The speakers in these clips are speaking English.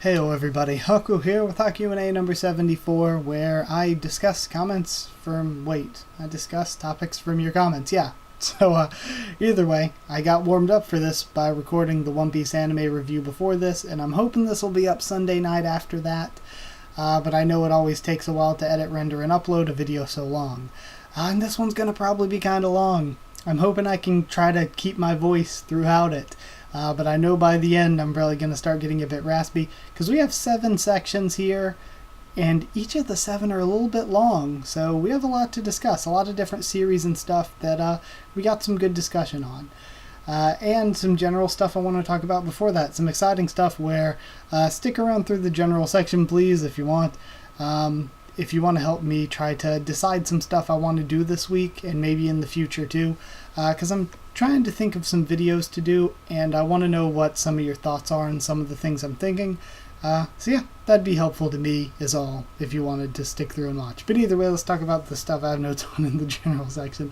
Heyo everybody, Haku here with HaQ&A number 74, where I discuss I discuss topics from your comments, yeah. So, either way, I got warmed up for this by recording the One Piece anime review before this, and I'm hoping this will be up Sunday night after that, but I know it always takes a while to edit, render, and upload a video so long. And this one's gonna probably be kinda long. I'm hoping I can try to keep my voice throughout it. But I know by the end I'm probably going to start getting a bit raspy, because we have 7 sections here, and each of the 7 are a little bit long, so we have a lot to discuss, a lot of different series and stuff that we got some good discussion on. And some general stuff I want to talk about before that, some exciting stuff where stick around through the general section please if you want. If you want to help me try to decide some stuff I want to do this week and maybe in the future too, because I'm trying to think of some videos to do and I want to know what some of your thoughts are and some of the things I'm thinking. So yeah, that'd be helpful to me is all if you wanted to stick through and watch. But either way, let's talk about the stuff I have notes on in the general section.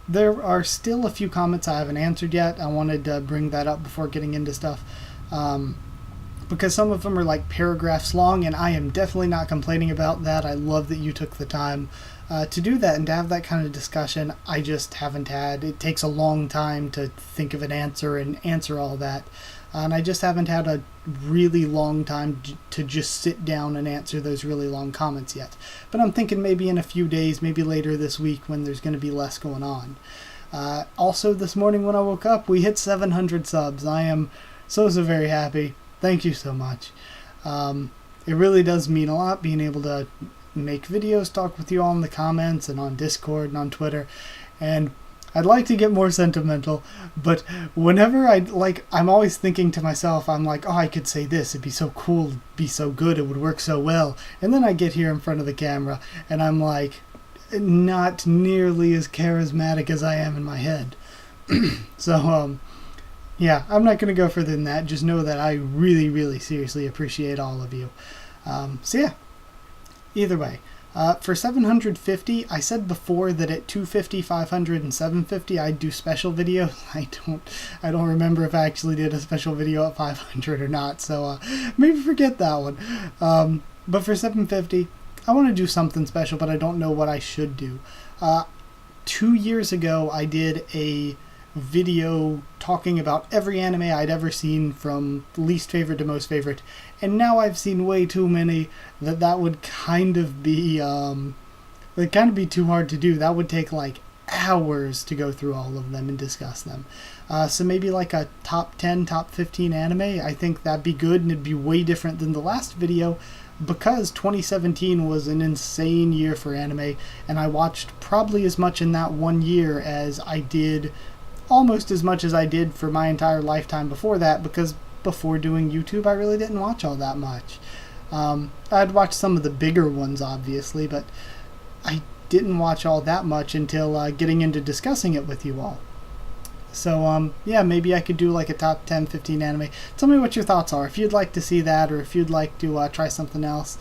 There are still a few comments I haven't answered yet. I wanted to bring that up before getting into stuff. Because some of them are like paragraphs long, and I am definitely not complaining about that. I love that you took the time to do that and to have that kind of discussion. I just haven't had. It takes a long time to think of an answer and answer all that. And I just haven't had a really long time to just sit down and answer those really long comments yet. But I'm thinking maybe in a few days, maybe later this week when there's going to be less going on. Also, this morning when I woke up, we hit 700 subs. I am so very happy. Thank you so much. It really does mean a lot being able to make videos, talk with you all in the comments and on Discord and on Twitter. And I'd like to get more sentimental, but whenever I'm always thinking to myself, I'm like, oh, I could say this, it'd be so cool, it'd be so good, it would work so well. And then I get here in front of the camera and I'm like, not nearly as charismatic as I am in my head. So, yeah, I'm not going to go further than that. Just know that I really, really seriously appreciate all of you. So yeah, either way. For 750, I said before that at 250, 500, and 750, I'd do special videos. I don't remember if I actually did a special video at 500 or not, so maybe forget that one. But for 750, I want to do something special, but I don't know what I should do. 2 years ago, I did a video talking about every anime I'd ever seen from least favorite to most favorite, and now I've seen way too many that would kind of be too hard to do. That would take like hours to go through all of them and discuss them. So maybe like a top 10, top 15 anime, I think that'd be good, and it'd be way different than the last video because 2017 was an insane year for anime, and I watched probably as much in that 1 year as I did, almost as much as I did for my entire lifetime before that, because before doing YouTube I really didn't watch all that much. I'd watched some of the bigger ones obviously, but I didn't watch all that much until getting into discussing it with you all. So yeah, maybe I could do like a top 10, 15 anime. Tell me what your thoughts are, if you'd like to see that or if you'd like to try something else.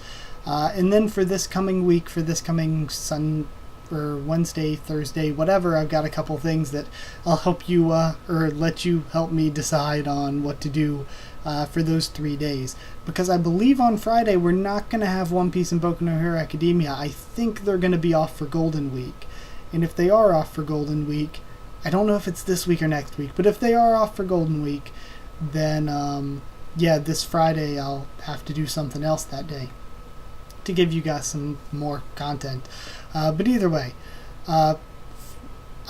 And then for this coming week, for this coming or Wednesday, Thursday, whatever, I've got a couple things that I'll help you or let you help me decide on what to do for those 3 days, because I believe on Friday we're not going to have One Piece and Boku no Hero Academia. I think they're going to be off for Golden Week, and if they are off for Golden Week, I don't know if it's this week or next week, but if they are off for Golden Week, then yeah, this Friday I'll have to do something else that day to give you guys some more content. But either way, I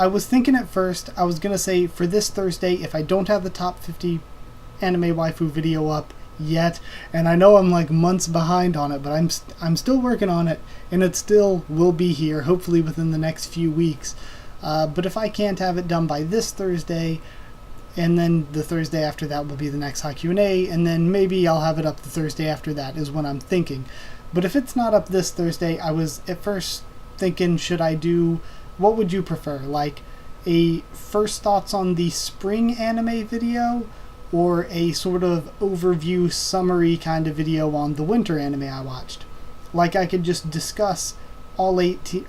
was thinking at first, I was going to say for this Thursday, if I don't have the top 50 anime waifu video up yet, and I know I'm like months behind on it, but I'm still working on it, and it still will be here, hopefully within the next few weeks. But if I can't have it done by this Thursday, and then the Thursday after that will be the next HaQ&A, and then maybe I'll have it up the Thursday after that is what I'm thinking. But if it's not up this Thursday, I was at first thinking, what would you prefer? Like a first thoughts on the spring anime video, or a sort of overview summary kind of video on the winter anime I watched? Like I could just discuss all 18,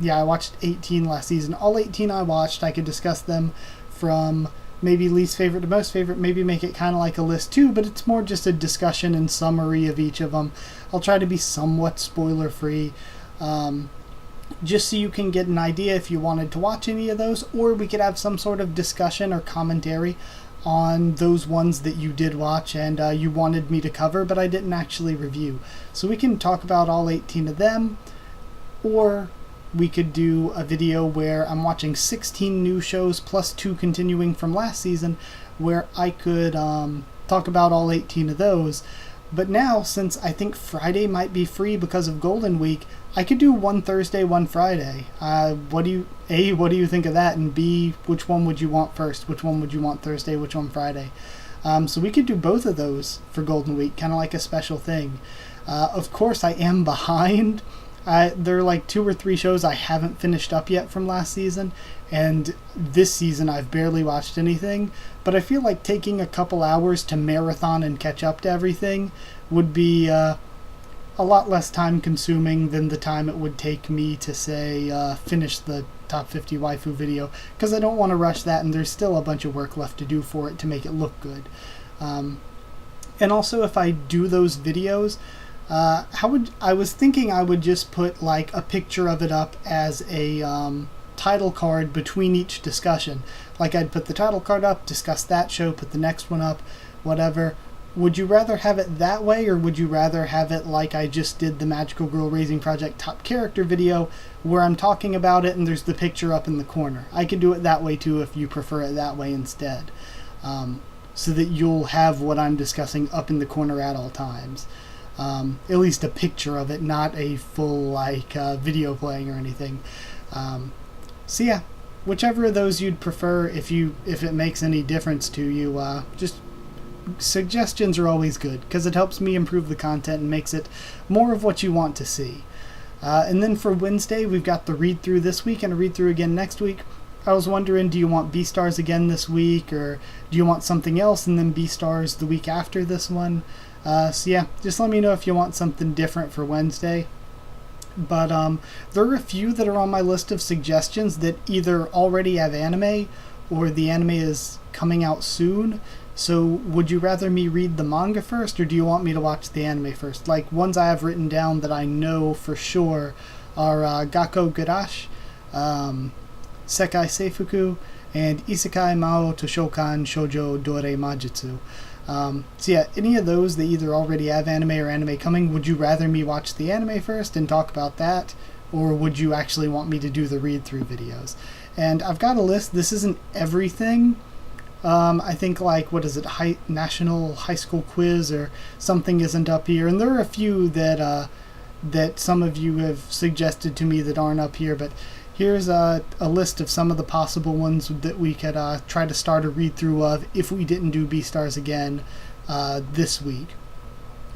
I watched 18 last season. All 18 I watched, I could discuss them from maybe least favorite to most favorite, maybe make it kind of like a list too, but it's more just a discussion and summary of each of them. I'll try to be somewhat spoiler free, just so you can get an idea if you wanted to watch any of those, or we could have some sort of discussion or commentary on those ones that you did watch and you wanted me to cover but I didn't actually review. So we can talk about all 18 of them, or we could do a video where I'm watching 16 new shows plus 2 continuing from last season, where I could talk about all 18 of those. But now, since I think Friday might be free because of Golden Week, I could do one Thursday, one Friday. What do you think of that? And B, which one would you want first? Which one would you want Thursday? Which one Friday? So we could do both of those for Golden Week, kind of like a special thing. Of course, I am behind. There are like 2 or 3 shows I haven't finished up yet from last season, and this season I've barely watched anything, but I feel like taking a couple hours to marathon and catch up to everything would be a lot less time consuming than the time it would take me to, say, finish the top 50 waifu video, because I don't want to rush that, and there's still a bunch of work left to do for it to make it look good. And also, if I do those videos, I was thinking I would just put like a picture of it up as a title card between each discussion. Like I'd put the title card up, discuss that show, put the next one up, whatever. Would you rather have it that way, or would you rather have it like I just did the Magical Girl Raising Project top character video, where I'm talking about it and there's the picture up in the corner? I could do it that way too if you prefer it that way instead, so that you'll have what I'm discussing up in the corner at all times. At least a picture of it, not a full video playing or anything. So yeah, whichever of those you'd prefer, if it makes any difference to you, just suggestions are always good, because it helps me improve the content and makes it more of what you want to see. And then for Wednesday, we've got the read-through this week and a read-through again next week. I was wondering, do you want B-Stars again this week, or do you want something else and then B-Stars the week after this one? So yeah, just let me know if you want something different for Wednesday. But there are a few that are on my list of suggestions that either already have anime or the anime is coming out soon. So would you rather me read the manga first, or do you want me to watch the anime first? Like, ones I have written down that I know for sure are Gakko Garashi, Sekai Seifuku, and Isekai Mao Toshokan Shoujo Dore Majutsu. So yeah, any of those that either already have anime or anime coming, would you rather me watch the anime first and talk about that, or would you actually want me to do the read-through videos? And I've got a list. This isn't everything. I think, like, what is it, National High School Quiz or something isn't up here, and there are a few that some of you have suggested to me that aren't up here, but here's a list of some of the possible ones that we could try to start a read-through of if we didn't do B-Stars again this week.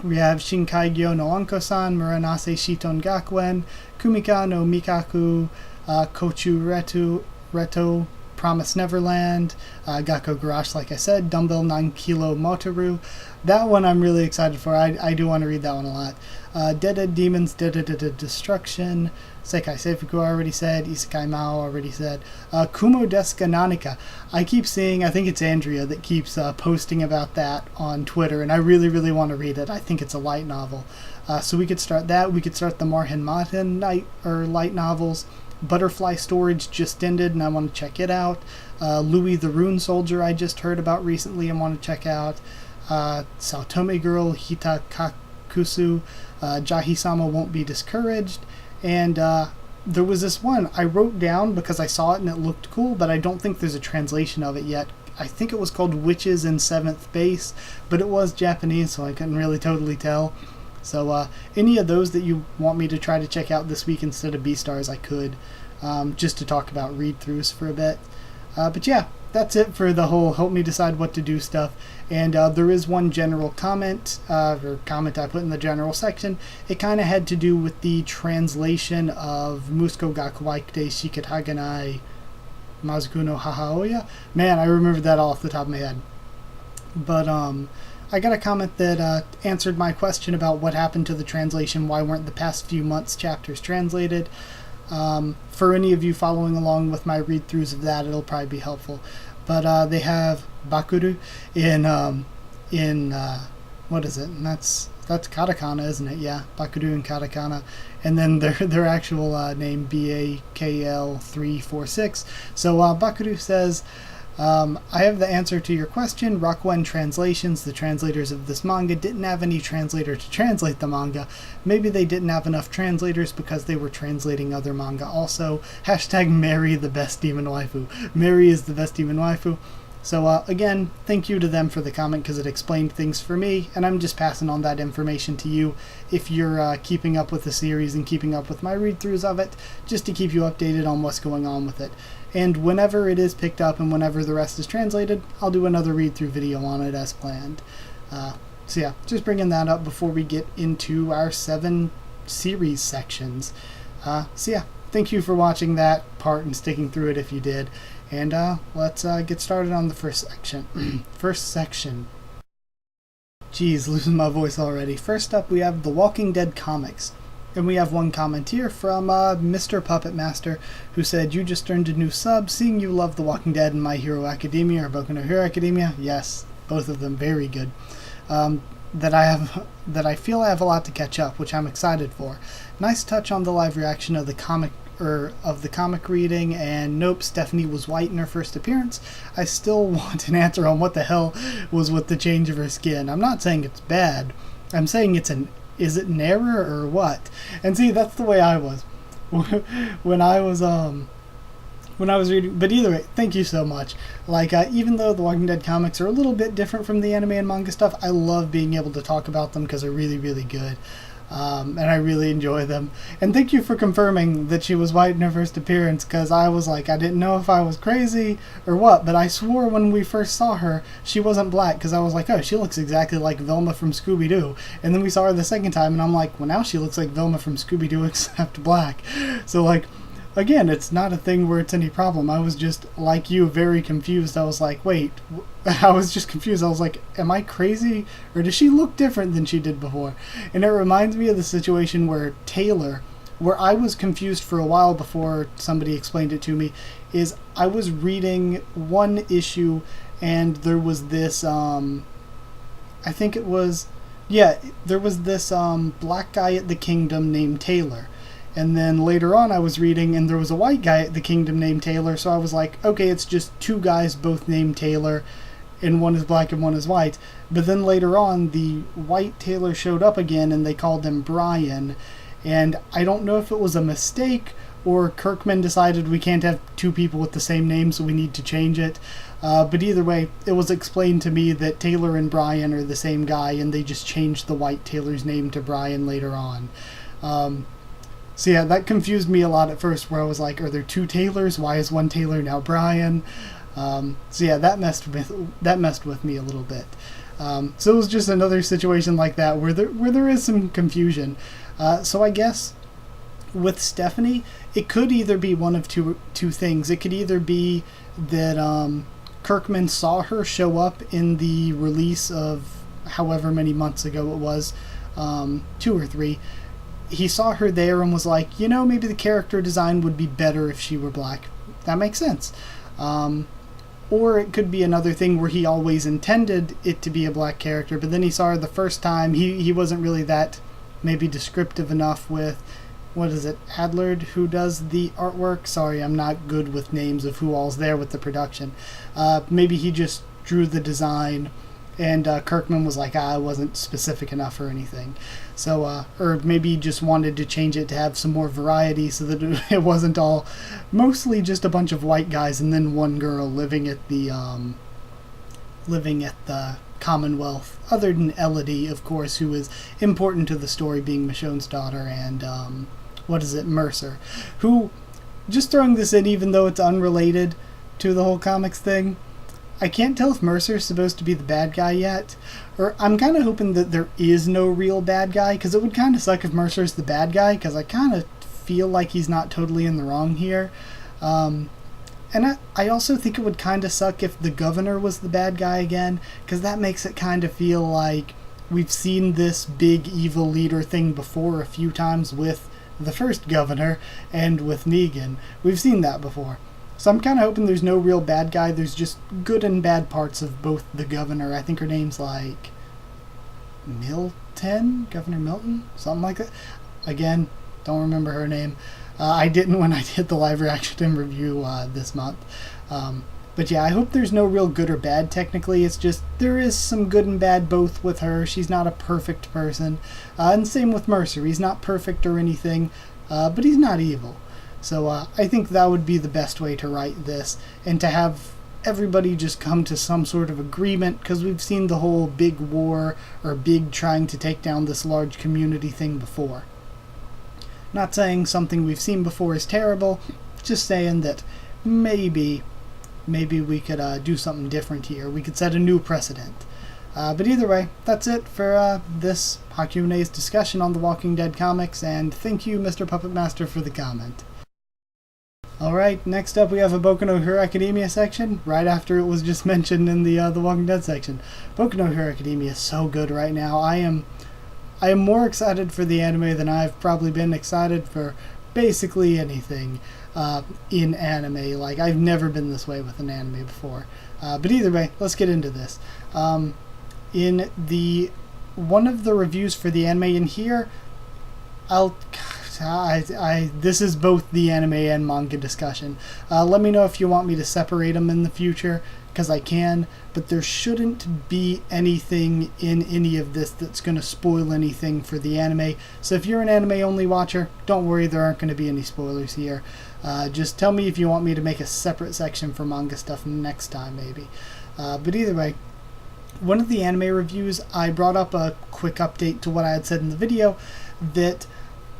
We have Shinkaigyo no Anko-san, Muranase Shiton Gakuen, Kumika no Mikaku, Kochu Reto, Promise Neverland, Gakko Garashi, like I said, Dumbbell 9 Kilo Motoru. That one I'm really excited for. I do want to read that one a lot. Dead Demons, Dead Destruction, Sekai Seifuku I already said, Isekai Mao already said, Kumo desu ka Nanika. I keep seeing, I think it's Andrea that keeps posting about that on Twitter, and I really, really want to read it. I think it's a light novel. So we could start that. We could start the Marhen Maten light novels. Butterfly Storage just ended, and I want to check it out. Louis the Rune Soldier I just heard about recently and want to check out. Saotome Girl, Hitakakusu, Jahi-sama Won't Be Discouraged, and there was this one I wrote down because I saw it and it looked cool, but I don't think there's a translation of it yet. I think it was called Witches in 7th Base, but it was Japanese, so I couldn't really totally tell. So any of those that you want me to try to check out this week instead of B-Stars, I could, just to talk about read-throughs for a bit. But yeah, that's it for the whole help me decide what to do stuff. And there is one general comment, or comment I put in the general section. It kind of had to do with the translation of Musuko ga Kawaikute Shikitaganai Mazuku no Hahaoya. Man, I remember that all off the top of my head. But I got a comment that answered my question about what happened to the translation, why weren't the past few months' chapters translated. For any of you following along with my read-throughs of that, it'll probably be helpful. but they have bakuru in what is it? And that's katakana, isn't it? Yeah, bakuru in katakana, and then their actual name BAKL346. So bakuru says, I have the answer to your question. Rakuen Translations, the translators of this manga, didn't have any translator to translate the manga. Maybe they didn't have enough translators because they were translating other manga also. Hashtag Mary the best demon waifu. Mary is the best demon waifu. So again, thank you to them for the comment because it explained things for me, and I'm just passing on that information to you if you're keeping up with the series and keeping up with my read-throughs of it, just to keep you updated on what's going on with it. And whenever it is picked up and whenever the rest is translated, I'll do another read-through video on it as planned. So yeah, just bringing that up before we get into our 7 series sections. So yeah, thank you for watching that part and sticking through it if you did. And let's get started on the first section. First section. Jeez, losing my voice already. First up, we have The Walking Dead comics. And we have one comment here from Mr. Puppet Master, who said, "You just earned a new sub. Seeing you love The Walking Dead and My Hero Academia or Boku no Hero Academia." Yes, both of them very good. That I feel I have a lot to catch up, which I'm excited for. Nice touch on the live reaction of the comic reading, and nope, Stephanie was white in her first appearance. I still want an answer on what the hell was with the change of her skin. I'm not saying it's bad. I'm saying is it an error or what? And see, that's the way I was when I was reading. But either way, thank you so much. Like, even though the Walking Dead comics are a little bit different from the anime and manga stuff, I love being able to talk about them because they're really, really good. And I really enjoy them. And thank you for confirming that she was white in her first appearance, because I was like, I didn't know if I was crazy or what, but I swore when we first saw her, she wasn't black, because I was like, oh, she looks exactly like Velma from Scooby-Doo. And then we saw her the second time, and I'm like, well, now she looks like Velma from Scooby-Doo except black. So, like, again, it's not a thing where it's any problem. I was just, like you, very confused. I was like, wait, I was just confused. I was like, am I crazy? Or does she look different than she did before? And it reminds me of the situation where Taylor, where I was confused for a while before somebody explained it to me, is I was reading one issue and there was this, I think it was, yeah, there was this black guy at the kingdom named Taylor. And then later on I was reading and there was a white guy at the kingdom named Taylor, so I was like, okay, it's just two guys both named Taylor, and one is black and one is white. But then later on, the white Taylor showed up again and they called him Brian, and I don't know if it was a mistake or Kirkman decided we can't have two people with the same name, so we need to change it. But either way, it was explained to me that Taylor and Brian are the same guy, and they just changed the white Taylor's name to Brian later on. So yeah, that confused me a lot at first, where I was like, are there two Taylors? Why is one Taylor now Brian? So yeah, that messed with me a little bit. So it was just another situation like that where there is some confusion. So I guess with Stephanie, it could either be one of two things. It could either be that Kirkman saw her show up in the release of however many months ago it was, 2 or 3. He saw her there and was like, you know, maybe the character design would be better if she were black. That makes sense. Or it could be another thing where he always intended it to be a black character, but then he saw her the first time. He wasn't really that maybe descriptive enough with, what is it, Adlard, who does the artwork? Sorry, I'm not good with names of who all's there with the production. Maybe he just drew the design, and Kirkman was like, I wasn't specific enough or anything. So, or maybe he just wanted to change it to have some more variety so that it wasn't all mostly just a bunch of white guys and then one girl living at the Commonwealth, other than Elodie, of course, who is important to the story, being Michonne's daughter, and Mercer, who, just throwing this in even though it's unrelated to the whole comics thing, I can't tell if Mercer's supposed to be the bad guy yet, or I'm kind of hoping that there is no real bad guy, because it would kind of suck if Mercer's the bad guy, because I kind of feel like he's not totally in the wrong here. And I also think it would kind of suck if the governor was the bad guy again, because that makes it kind of feel like we've seen this big evil leader thing before a few times with the first governor and with Negan. We've seen that before. So I'm kind of hoping there's no real bad guy. There's just good and bad parts of both the governor. I think her name's like Milton? Governor Milton? Something like that. Again, don't remember her name. I didn't when I did the live reaction and review this month. But yeah, I hope there's no real good or bad technically. It's just there is some good and bad both with her. She's not a perfect person. And same with Mercer. He's not perfect or anything, but he's not evil. So I think that would be the best way to write this, and to have everybody just come to some sort of agreement, because we've seen the whole big war or big trying to take down this large community thing before. Not saying something we've seen before is terrible, just saying that maybe we could do something different here. We could set a new precedent. But either way, that's it for this HaQ&A's discussion on the Walking Dead comics, and thank you, Mr. Puppet Master, for the comment. Alright, next up we have a Boku no Hero Academia section, right after it was just mentioned in the Walking Dead section. Boku no Hero Academia is so good right now. I am more excited for the anime than I've probably been excited for basically anything in anime. Like, I've never been this way with an anime before. But either way, let's get into this. In the one of the reviews for the anime in here, this is both the anime and manga discussion. Let me know if you want me to separate them in the future, because I can, but there shouldn't be anything in any of this that's going to spoil anything for the anime. So if you're an anime-only watcher, don't worry, there aren't going to be any spoilers here. Just tell me if you want me to make a separate section for manga stuff next time, maybe. But either way, one of the anime reviews, I brought up a quick update to what I had said in the video, that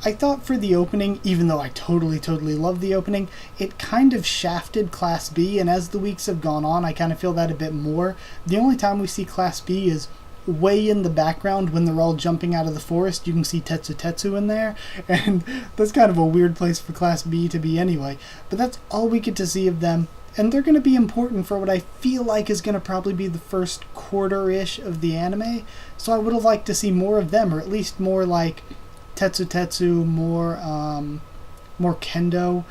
I thought for the opening, even though I totally love the opening, it kind of shafted Class B, and as the weeks have gone on, I kind of feel that a bit more. The only time we see Class B is way in the background when they're all jumping out of the forest. You can see Tetsu in there, and that's kind of a weird place for Class B to be anyway. But that's all we get to see of them, and they're going to be important for what I feel like is going to probably be the first quarter-ish of the anime, so I would have liked to see more of them, or at least more like Tetsu, more Kendo.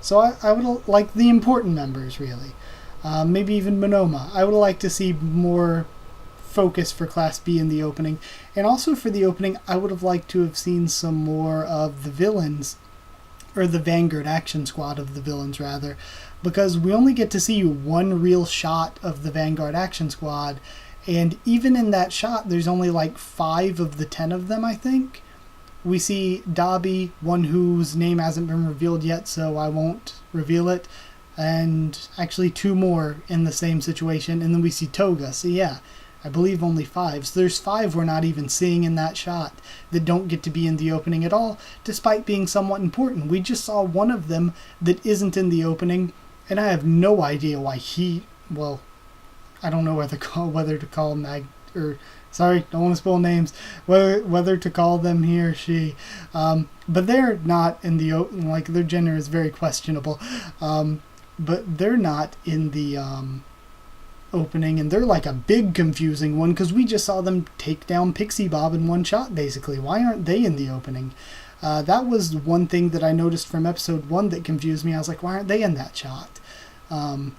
So I would have liked the important members, really. Maybe even Monoma. I would have liked to see more focus for Class B in the opening. And also for the opening, I would have liked to have seen some more of the villains, or the Vanguard Action Squad of the villains, rather, because we only get to see one real shot of the Vanguard Action Squad, and even in that shot, there's only like 5 of the 10 of them, I think. We see Dabi, one whose name hasn't been revealed yet, so I won't reveal it, and actually 2 more in the same situation, and then we see Toga. So yeah, I believe only 5. So there's 5 we're not even seeing in that shot that don't get to be in the opening at all, despite being somewhat important. We just saw one of them that isn't in the opening, and I have no idea why well, I don't know whether to call him sorry, don't want to spoil names, whether to call them he or she, but they're not in the like, their gender is very questionable, but they're not in the opening, and they're like a big confusing one, because we just saw them take down Pixie Bob in one shot, basically. Why aren't they in the opening? That was one thing that I noticed from episode 1 that confused me. I was like, why aren't they in that shot? So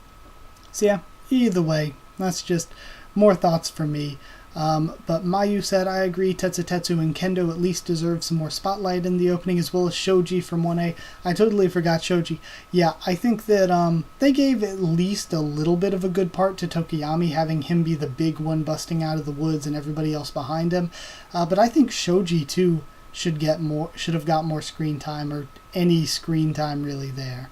yeah, either way, that's just more thoughts from me. But Mayu said, I agree, Tetsu and Kendo at least deserve some more spotlight in the opening, as well as Shoji from 1A. I totally forgot Shoji. Yeah, I think that they gave at least a little bit of a good part to Tokiyami, having him be the big one busting out of the woods and everybody else behind him. But I think Shoji too should have got more screen time, or any screen time really there.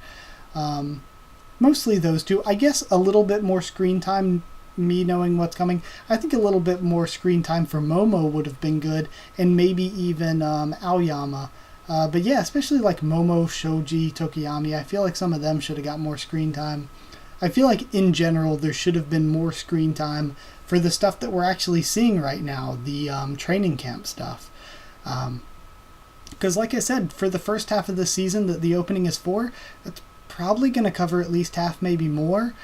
Mostly those two. I guess a little bit more screen time, me knowing what's coming. I think a little bit more screen time for Momo would have been good, and maybe even Aoyama. But yeah, especially like Momo, Shoji, Tokiyami, I feel like some of them should have got more screen time. I feel like in general there should have been more screen time for the stuff that we're actually seeing right now, the training camp stuff. Because like I said, for the first half of the season that the opening is for, it's probably going to cover at least half, maybe more.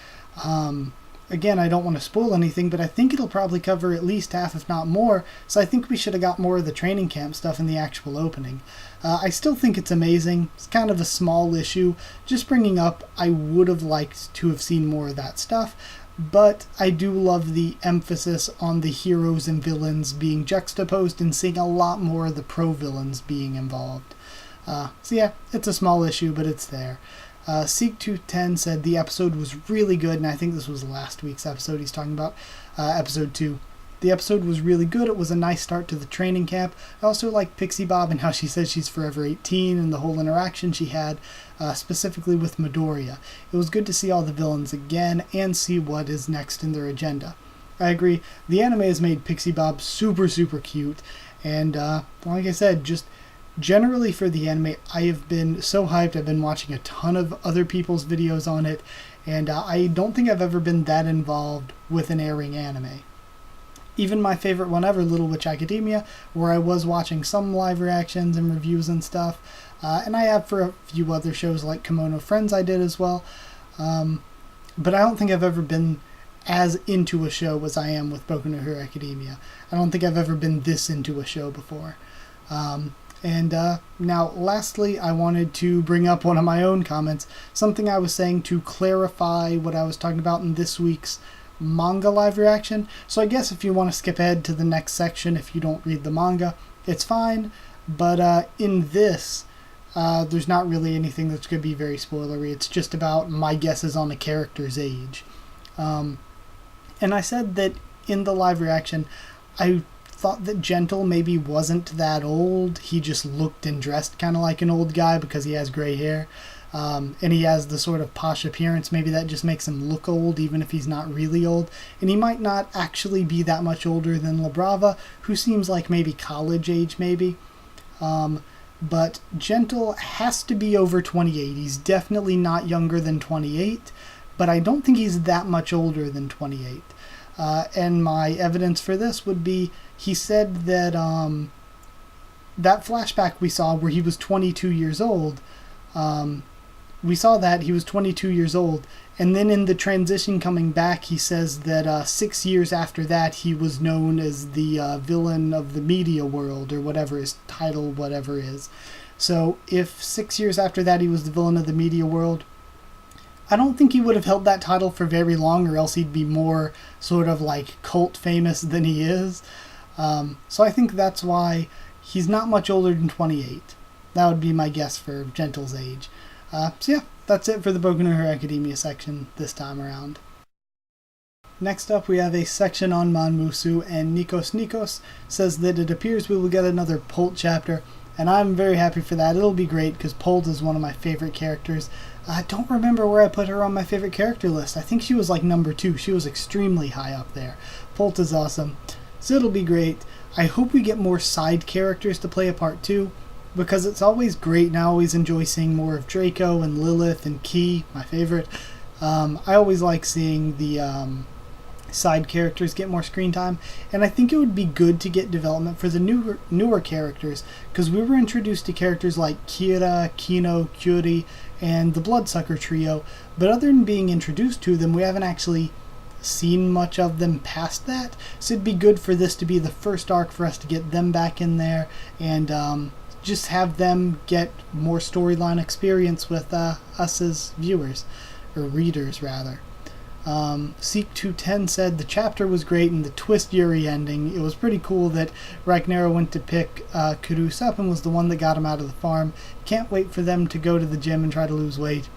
again, I don't want to spoil anything, but I think it'll probably cover at least half, if not more, so I think we should have got more of the training camp stuff in the actual opening. I still think it's amazing. It's kind of a small issue. Just bringing up, I would have liked to have seen more of that stuff, but I do love the emphasis on the heroes and villains being juxtaposed and seeing a lot more of the pro-villains being involved. So yeah, it's a small issue, but it's there. Seek210 said the episode was really good, and I think this was last week's episode he's talking about, episode 2. The episode was really good. It was a nice start to the training camp. I also like Pixie Bob and how she says she's forever 18 and the whole interaction she had, specifically with Midoriya. It was good to see all the villains again and see what is next in their agenda. I agree. The anime has made Pixie Bob super, super cute, and like I said, just generally for the anime, I have been so hyped. I've been watching a ton of other people's videos on it, and I don't think I've ever been that involved with an airing anime. Even my favorite one ever, Little Witch Academia, where I was watching some live reactions and reviews and stuff, and I have for a few other shows like Kimono Friends I did as well, but I don't think I've ever been as into a show as I am with Boku no Hero Academia. I don't think I've ever been this into a show before. And now, lastly, I wanted to bring up one of my own comments, something I was saying to clarify what I was talking about in this week's manga live reaction. So I guess if you want to skip ahead to the next section, if you don't read the manga, it's fine. But in this, there's not really anything that's going to be very spoilery. It's just about my guesses on the character's age. And I said that in the live reaction, I thought that Gentle maybe wasn't that old. He just looked and dressed kind of like an old guy because he has gray hair. And he has the sort of posh appearance. Maybe that just makes him look old even if he's not really old. And he might not actually be that much older than La Brava, who seems like maybe college age maybe. But Gentle has to be over 28. He's definitely not younger than 28, but I don't think he's that much older than 28. And my evidence for this would be, he said that that flashback we saw where he was 22 years old, we saw that he was 22 years old, and then in the transition coming back, he says that 6 years after that, he was known as the villain of the media world, or whatever his title, whatever is. So if 6 years after that he was the villain of the media world, I don't think he would have held that title for very long, or else he'd be more sort of like cult famous than he is. So I think that's why he's not much older than 28. That would be my guess for Gentle's age. So yeah, that's it for the Boku no Hero Academia section this time around. Next up, we have a section on Manmusu, and Nikos says that it appears we will get another Polt chapter, and I'm very happy for that. It'll be great, because Polt is one of my favorite characters. I don't remember where I put her on my favorite character list. I think she was like number 2. She was extremely high up there. Polt is awesome. So it'll be great. I hope we get more side characters to play a part 2, because it's always great, and I always enjoy seeing more of Draco and Lilith and Key, my favorite. I always like seeing the side characters get more screen time, and I think it would be good to get development for the newer characters, because we were introduced to characters like Kira, Kino, Kyuri, and the Bloodsucker trio, but other than being introduced to them, we haven't actually seen much of them past that, so it'd be good for this to be the first arc for us to get them back in there, and just have them get more storyline experience with us as viewers, or readers rather. Seek210 said the chapter was great, and the twist Yuri ending, it was pretty cool that Ragnarok went to pick Kurus up and was the one that got him out of the farm. Can't wait for them to go to the gym and try to lose weight.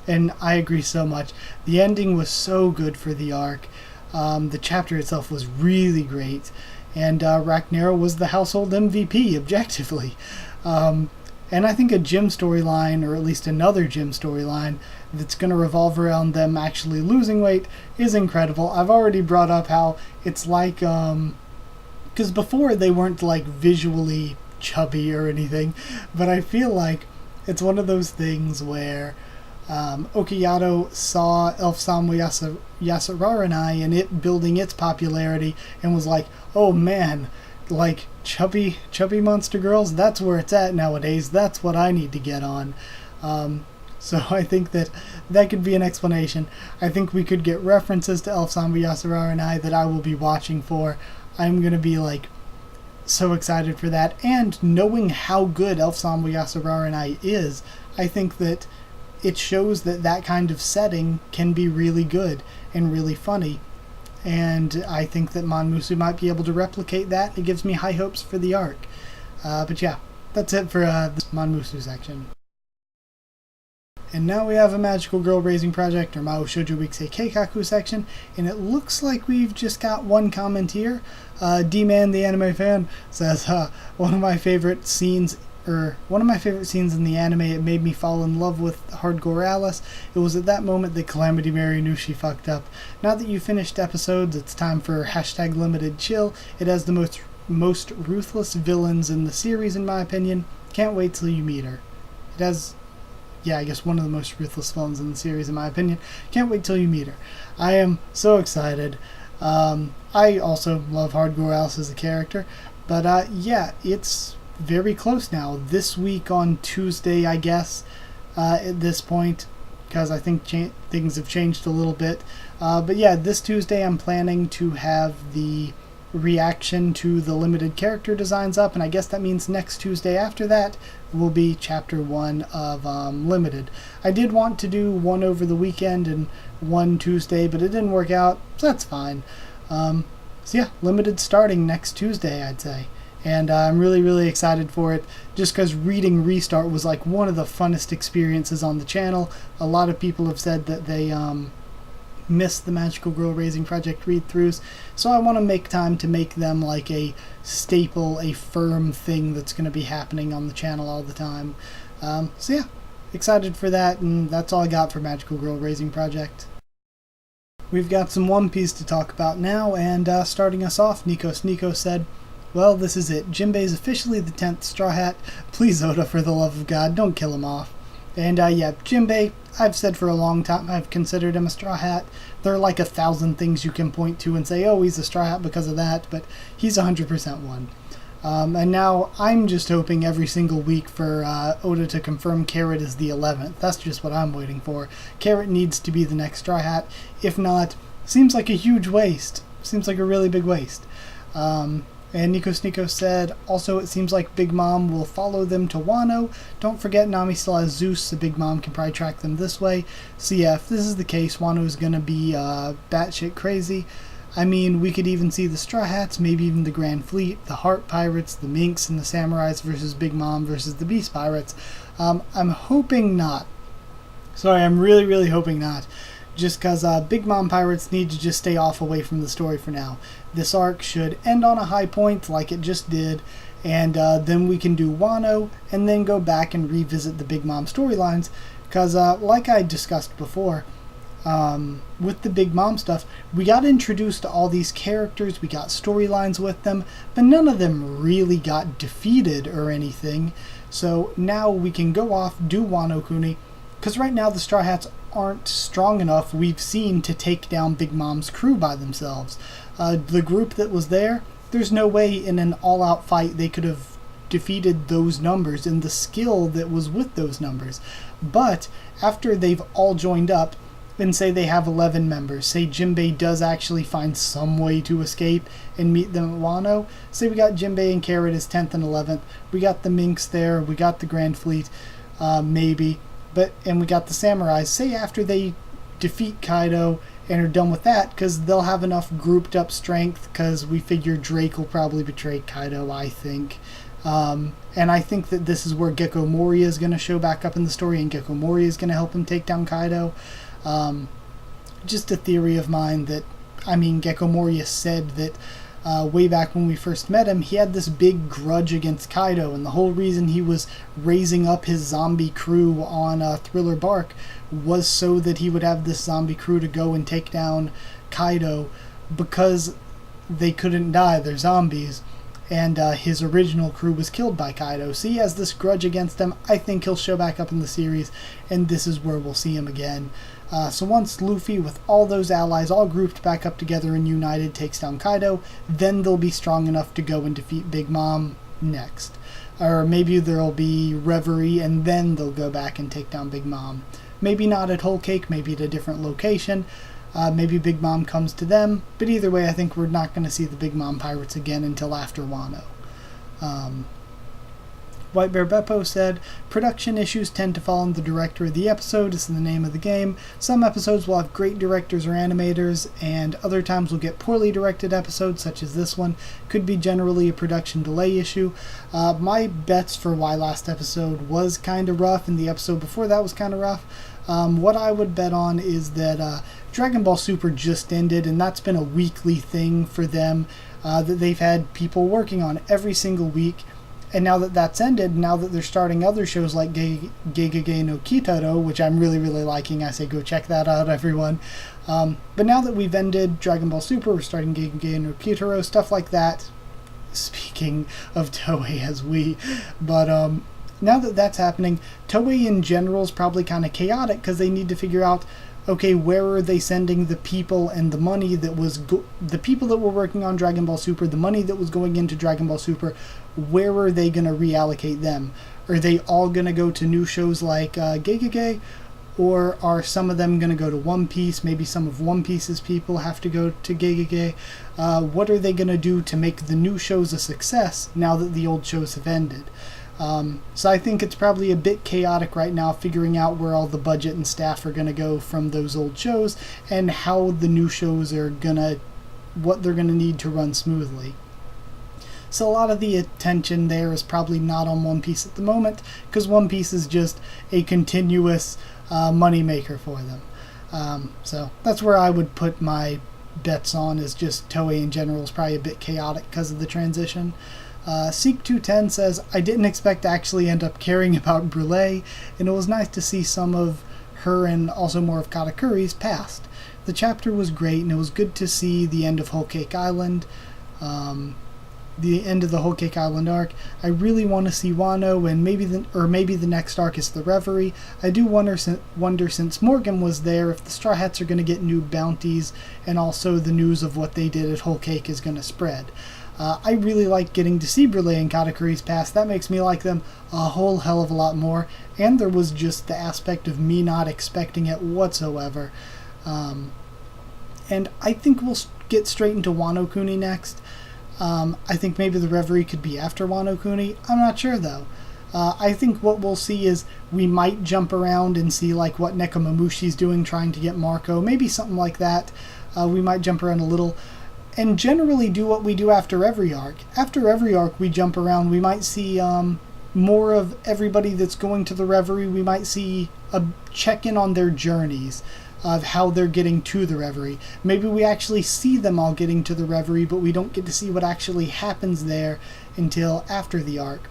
And I agree so much. The ending was so good for the arc. The chapter itself was really great, and Ragnarok was the household MVP, objectively. And I think a gym storyline, or at least another gym storyline, that's going to revolve around them actually losing weight is incredible. I've already brought up how it's like, because before they weren't like visually chubby or anything, but I feel like it's one of those things where Okiyato saw Elf Sama Yasuraranai and it building its popularity and was like, oh man, like chubby monster girls, that's where it's at nowadays, that's what I need to get on. So I think that that could be an explanation. I think we could get references to Elf Zombie Yasirara and I that I will be watching for. I'm going to be like so excited for that. And knowing how good Elf Zombie Yasirara and I is, I think that it shows that that kind of setting can be really good and really funny. And I think that Manmusu might be able to replicate that. It gives me high hopes for the arc. But yeah, that's it for this Manmusu section. And now we have a Magical Girl Raising Project, or Mao Shoujo Weeksei Keikaku section, and it looks like we've just got one comment here. D-Man, the anime fan, says, one of my favorite scenes in the anime, it made me fall in love with Hardcore Alice. It was at that moment that Calamity Mary knew she fucked up. Now that you finished episodes, it's time for #limited chill. It has the most ruthless villains in the series, in my opinion. Can't wait till you meet her. It has, yeah, I guess one of the most ruthless villains in the series, in my opinion. Can't wait till you meet her. I am so excited. I also love Hardcore Alice as a character, but yeah, it's very close now. This week on Tuesday, I guess, at this point, because I think things have changed a little bit. But yeah, this Tuesday I'm planning to have the reaction to the limited character designs up, and I guess that means next Tuesday after that will be chapter 1 of limited. I did want to do one over the weekend and one Tuesday, but it didn't work out, so that's fine. So yeah, limited starting next Tuesday, I'd say, and I'm really excited for it, just because reading Restart was like one of the funnest experiences on the channel. A lot of people have said that they missed the Magical Girl Raising Project read-throughs, so I want to make time to make them like a staple, a firm thing that's going to be happening on the channel all the time. So yeah, excited for that, and that's all I got for Magical Girl Raising Project. We've got some One Piece to talk about now, and starting us off, Nico said, "Well, this is it. Jinbei's officially the 10th Straw Hat. Please, Oda, for the love of God, don't kill him off." And yeah, Jinbei, I've said for a long time I've considered him a Straw Hat. There are like 1,000 things you can point to and say, oh, he's a Straw Hat because of that, but he's 100% one. And now I'm just hoping every single week for Oda to confirm Carrot is the 11th. That's just what I'm waiting for. Carrot needs to be the next Straw Hat. If not, seems like a huge waste. Seems like a really big waste. And Nico said, also it seems like Big Mom will follow them to Wano. Don't forget Nami still has Zeus, so Big Mom can probably track them this way. So yeah, if this is the case, Wano is going to be batshit crazy. I mean, we could even see the Straw Hats, maybe even the Grand Fleet, the Heart Pirates, the Minks, and the Samurais versus Big Mom versus the Beast Pirates. I'm hoping not. Sorry, I'm really hoping not. Just because Big Mom Pirates need to just stay off away from the story for now. This arc should end on a high point like it just did, and then we can do Wano, and then go back and revisit the Big Mom storylines, because like I discussed before, with the Big Mom stuff, we got introduced to all these characters, we got storylines with them, but none of them really got defeated or anything, so now we can go off, do Wano Kuni, because right now the Straw Hats aren't strong enough, we've seen, to take down Big Mom's crew by themselves. The group that was there, there's no way in an all-out fight they could have defeated those numbers and the skill that was with those numbers. But after they've all joined up, and say they have 11 members, say Jinbei does actually find some way to escape and meet them at Wano, say we got Jinbei and Carrot as 10th and 11th, we got the Minks there, we got the Grand Fleet, maybe, and we got the Samurais, say after they defeat Kaido and are done with that, because they'll have enough grouped up strength, because we figure Drake will probably betray Kaido, I think. And I think that this is where Gecko Moria is going to show back up in the story, and Gecko Moria is going to help him take down Kaido. Just a theory of mine that, I mean, Gecko Moria said that way back when we first met him, he had this big grudge against Kaido, and the whole reason he was raising up his zombie crew on Thriller Bark was so that he would have this zombie crew to go and take down Kaido, because they couldn't die, they're zombies, and his original crew was killed by Kaido, so he has this grudge against him. I think he'll show back up in the series, and this is where we'll see him again. So once Luffy, with all those allies all grouped back up together and united, takes down Kaido, then they'll be strong enough to go and defeat Big Mom, next. Or maybe there'll be Reverie and then they'll go back and take down Big Mom. Maybe not at Whole Cake, maybe at a different location. Maybe Big Mom comes to them. But either way, I think we're not going to see the Big Mom pirates again until after Wano. White Bear Beppo said, production issues tend to fall on the director of the episode. It's the name of the game. Some episodes will have great directors or animators, and other times we'll get poorly directed episodes, such as this one. Could be generally a production delay issue. My bets for why last episode was kind of rough, and the episode before that was kind of rough. What I would bet on is that Dragon Ball Super just ended, and that's been a weekly thing for them that they've had people working on every single week. And now that that's ended, now that they're starting other shows like Gegege no Kitaro, which I'm really, really liking, I say go check that out, everyone. But now that we've ended Dragon Ball Super, we're starting Gegege no Kitaro, stuff like that. Speaking of Toei as we, but now that that's happening, Toei in general is probably kind of chaotic because they need to figure out, okay, where are they sending the people and the money that was the people that were working on Dragon Ball Super, the money that was going into Dragon Ball Super, where are they going to reallocate them? Are they all going to go to new shows like Gegege, or are some of them going to go to One Piece? Maybe some of One Piece's people have to go to Gegege. What are they going to do to make the new shows a success now that the old shows have ended? So I think it's probably a bit chaotic right now, figuring out where all the budget and staff are going to go from those old shows and how the new shows are what they're going to need to run smoothly. So a lot of the attention there is probably not on One Piece at the moment, because One Piece is just a continuous moneymaker for them. So that's where I would put my bets on, is just Toei in general is probably a bit chaotic because of the transition. Seek210 says, I didn't expect to actually end up caring about Brûlée, and it was nice to see some of her and also more of Katakuri's past. The chapter was great, and it was good to see the end of Whole Cake Island, the end of the Whole Cake Island arc. I really want to see Wano, and maybe the next arc is the Reverie. I do wonder since Morgan was there, if the Straw Hats are going to get new bounties, and also the news of what they did at Whole Cake is going to spread. I really like getting to see Brûlée and Katakuri's past. That makes me like them a whole hell of a lot more. And there was just the aspect of me not expecting it whatsoever. And I think we'll get straight into Wano Kuni next. I think maybe the Reverie could be after Wano Kuni. I'm not sure though. I think what we'll see is we might jump around and see like what Nekomamushi's doing trying to get Marco. Maybe something like that. We might jump around a little. And generally do what we do after every arc. After every arc we jump around. We might see more of everybody that's going to the Reverie. We might see a check-in on their journeys of how they're getting to the Reverie. Maybe we actually see them all getting to the Reverie, but we don't get to see what actually happens there until after the arc.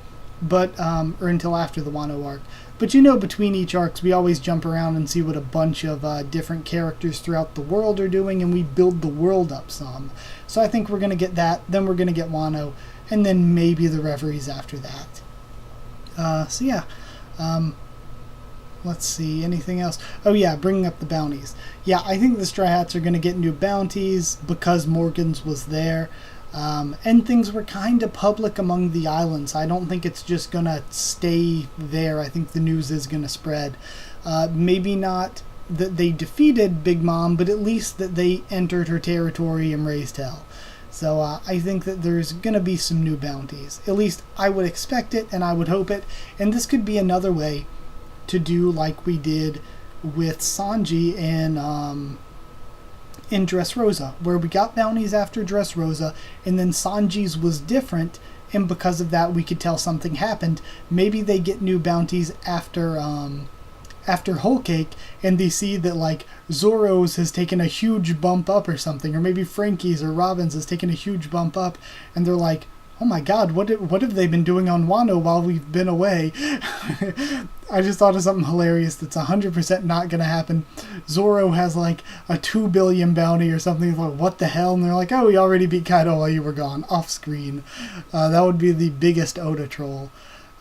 Or until after the Wano arc. But between each arcs, we always jump around and see what a bunch of different characters throughout the world are doing, and we build the world up some. So I think we're going to get that, then we're going to get Wano, and then maybe the Reveries after that. Let's see, anything else? Oh yeah, bringing up the bounties. Yeah, I think the Straw Hats are going to get new bounties because Morgan's was there. And things were kind of public among the islands. I don't think it's just going to stay there. I think the news is going to spread. Maybe not that they defeated Big Mom, but at least that they entered her territory and raised hell. So I think that there's going to be some new bounties. At least I would expect it and I would hope it. And this could be another way to do like we did with Sanji and in Dressrosa, where we got bounties after Dressrosa, and then Sanji's was different, and because of that we could tell something happened. Maybe they get new bounties after Whole Cake, and they see that like Zoro's has taken a huge bump up or something, or maybe Frankie's or Robin's has taken a huge bump up, and they're like, oh my god, what have they been doing on Wano while we've been away? I just thought of something hilarious that's 100% not going to happen. Zoro has like a 2 billion bounty or something. Like, what the hell? And they're like, oh, we already beat Kaido while you were gone, off screen. That would be the biggest Oda troll.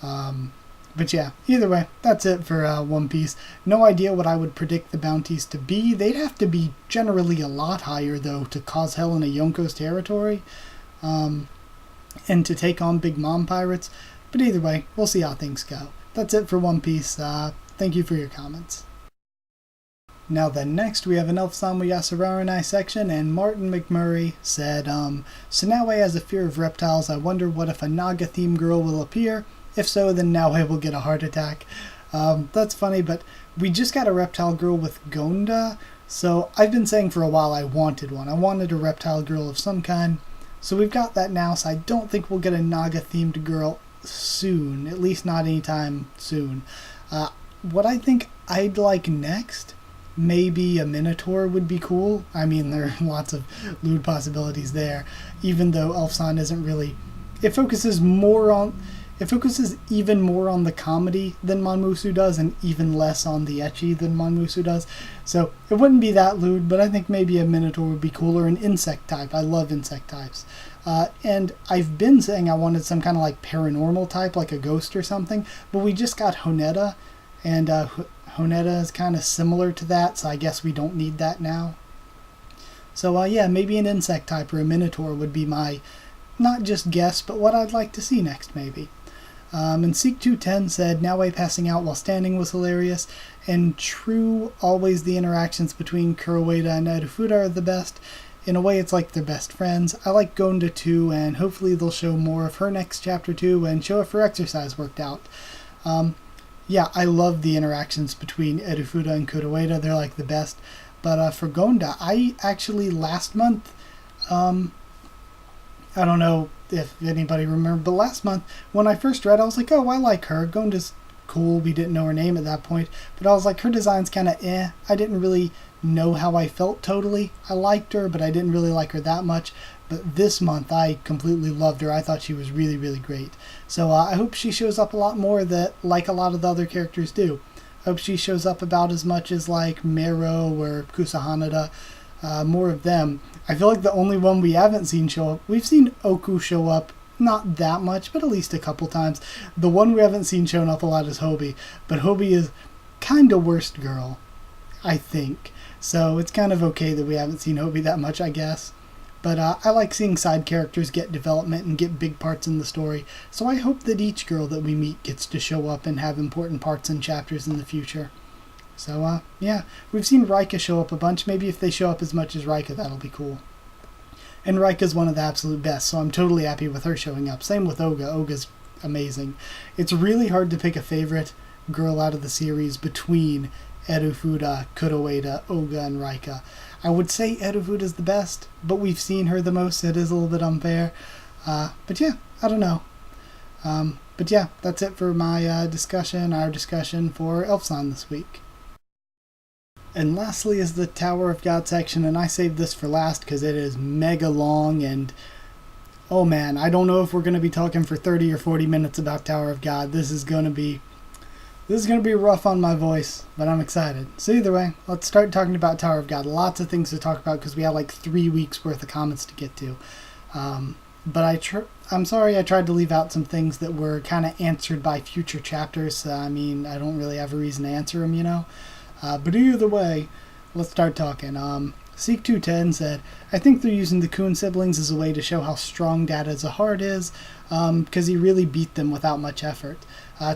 But yeah, either way, that's it for One Piece. No idea what I would predict the bounties to be. They'd have to be generally a lot higher, though, to cause hell in a Yonko's territory. and to take on Big Mom pirates. But either way, we'll see how things go. That's it for One Piece. Thank you for your comments. Now then, next we have an Elf Sama Yasuraranai section, and Martin McMurray said, Sanaue has a fear of reptiles. I wonder what if a Naga-themed girl will appear? If so, then Naue will get a heart attack. That's funny, but we just got a reptile girl with Gonda, so I've been saying for a while I wanted one. I wanted a reptile girl of some kind, so we've got that now, so I don't think we'll get a Naga-themed girl soon, at least not anytime soon. What I think I'd like next, maybe a Minotaur would be cool. I mean, there are lots of lewd possibilities there, even though Elfsan isn't really... It focuses even more on the comedy than Monmusu does, and even less on the ecchi than Monmusu does. So it wouldn't be that lewd, but I think maybe a Minotaur would be cool, or an insect type. I love insect types. And I've been saying I wanted some kind of like paranormal type, like a ghost or something, but we just got Honeda, and Honeda is kind of similar to that, so I guess we don't need that now. So yeah, maybe an insect type or a Minotaur would be my, not just guess, but what I'd like to see next, maybe. And Seek210 said, Naue passing out while standing was hilarious, and true, always the interactions between Kuroeda and Erufuda are the best. In a way, it's like they're best friends. I like Gonda too, and hopefully they'll show more of her next chapter too, and show if her exercise worked out. Yeah, I love the interactions between Erufuda and Kuroeda. They're like the best. But for Gonda, I actually last month, I don't know if anybody remembered, but last month when I first read, I was like, oh, I like her. Gonda's cool. We didn't know her name at that point, but I was like, her design's kind of eh. I didn't really know how I felt totally. I liked her, but I didn't really like her that much. But this month, I completely loved her. I thought she was really, really great. So I hope she shows up a lot more, that like a lot of the other characters do. I hope she shows up about as much as like Mero or Kusahanada. More of them. I feel like the only one we haven't seen show up, we've seen Oku show up, not that much, but at least a couple times. The one we haven't seen shown up a lot is Hobi, but Hobi is kind of worst girl, I think. So it's kind of okay that we haven't seen Hobi that much, I guess. But I like seeing side characters get development and get big parts in the story, so I hope that each girl that we meet gets to show up and have important parts and chapters in the future. So, yeah, we've seen Rika show up a bunch. Maybe if they show up as much as Rika, that'll be cool. And Rika's one of the absolute best, so I'm totally happy with her showing up. Same with Oga. Oga's amazing. It's really hard to pick a favorite girl out of the series between Erufuda, Kuroeda, Oga, and Rika. I would say Erufuda's the best, but we've seen her the most, so it is a little bit unfair. But yeah, I don't know. But yeah, that's it for my our discussion for Elfsan this week. And lastly is the Tower of God section, and I saved this for last because it is mega long, and oh man, I don't know if we're going to be talking for 30 or 40 minutes about Tower of God. This is going to be rough on my voice, but I'm excited. So either way, let's start talking about Tower of God. Lots of things to talk about because we have like 3 weeks worth of comments to get to. But I'm sorry I tried to leave out some things that were kind of answered by future chapters. I mean, I don't really have a reason to answer them, you know. But either way, let's start talking. Seek210 said, I think they're using the Kun siblings as a way to show how strong Dada Zahard is, because he really beat them without much effort.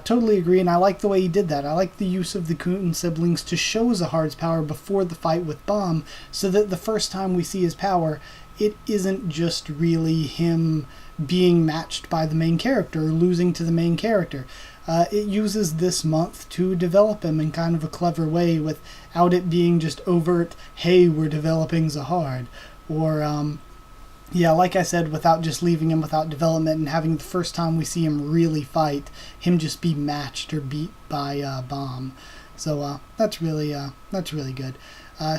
Totally agree, and I like the way he did that. I like the use of the Kun siblings to show Zahard's power before the fight with Bomb, so that the first time we see his power, it isn't just really him being matched by the main character or losing to the main character. It uses this month to develop him in kind of a clever way without it being just overt, hey, we're developing Zahard. Or, yeah, like I said, without just leaving him without development and having the first time we see him really fight, him just be matched or beat by Bomb. So that's really good.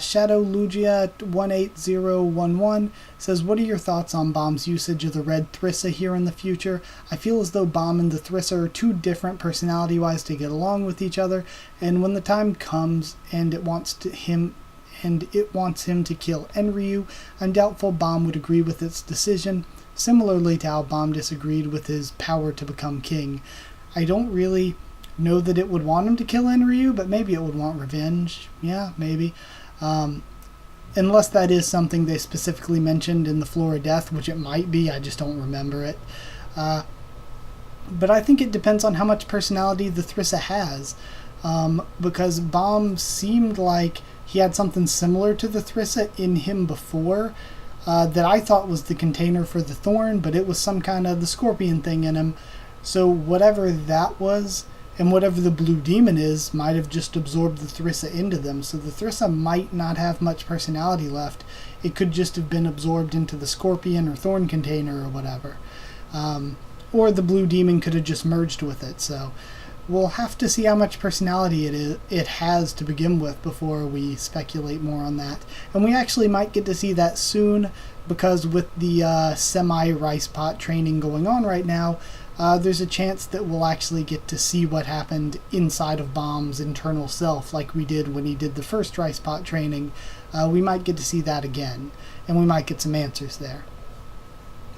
Shadow Lugia 18011 says, what are your thoughts on Bomb's usage of the red Thrissa here in the future? I feel as though Bomb and the Thrissa are too different personality-wise to get along with each other, and when the time comes and it wants him to kill Enryu, I'm doubtful Bomb would agree with its decision, similarly to how Bomb disagreed with his power to become king. I don't really know that it would want him to kill Enryu, but maybe it would want revenge. Yeah, maybe. unless that is something they specifically mentioned in the Floor of Death, which it might be, I just don't remember it. But I think it depends on how much personality the Thrissa has, because Bomb seemed like he had something similar to the Thrissa in him before, that I thought was the container for the thorn, but it was some kind of the scorpion thing in him. So whatever that was, and whatever the blue demon is, might have just absorbed the Thrissa into them. So the Thrissa might not have much personality left. It could just have been absorbed into the scorpion or thorn container or whatever. Or the blue demon could have just merged with it. So we'll have to see how much personality it has to begin with before we speculate more on that. And we actually might get to see that soon, because with the semi-rice pot training going on right now, there's a chance that we'll actually get to see what happened inside of Bomb's internal self, like we did when he did the first rice pot training. We might get to see that again, and we might get some answers there.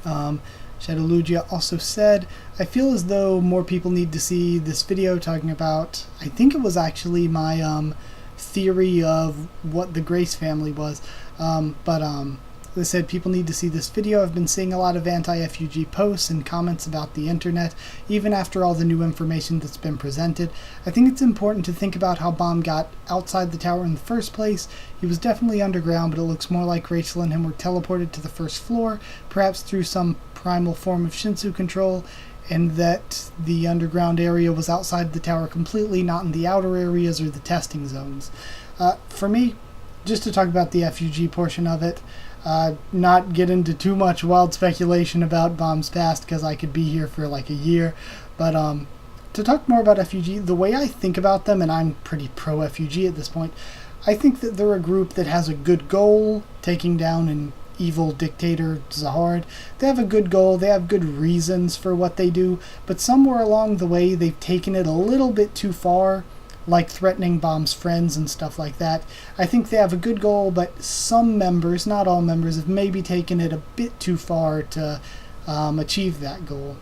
Shadow Lugia also said, I feel as though more people need to see this video talking about, I think it was actually my theory of what the Grace family was, they said people need to see this video. I've been seeing a lot of anti-FUG posts and comments about the internet, even after all the new information that's been presented. I think it's important to think about how Bomb got outside the tower in the first place. He was definitely underground, but it looks more like Rachel and him were teleported to the first floor, perhaps through some primal form of Shinsu control, and that the underground area was outside the tower completely, not in the outer areas or the testing zones. For me, just to talk about the FUG portion of it, not get into too much wild speculation about Bomb's past, because I could be here for like a year, but to talk more about FUG, the way I think about them, and I'm pretty pro-FUG at this point, I think that they're a group that has a good goal, taking down an evil dictator Zahard. They have a good goal, they have good reasons for what they do, but somewhere along the way they've taken it a little bit too far, like threatening Bomb's friends and stuff like that. I think they have a good goal, but some members, not all members, have maybe taken it a bit too far to achieve that goal.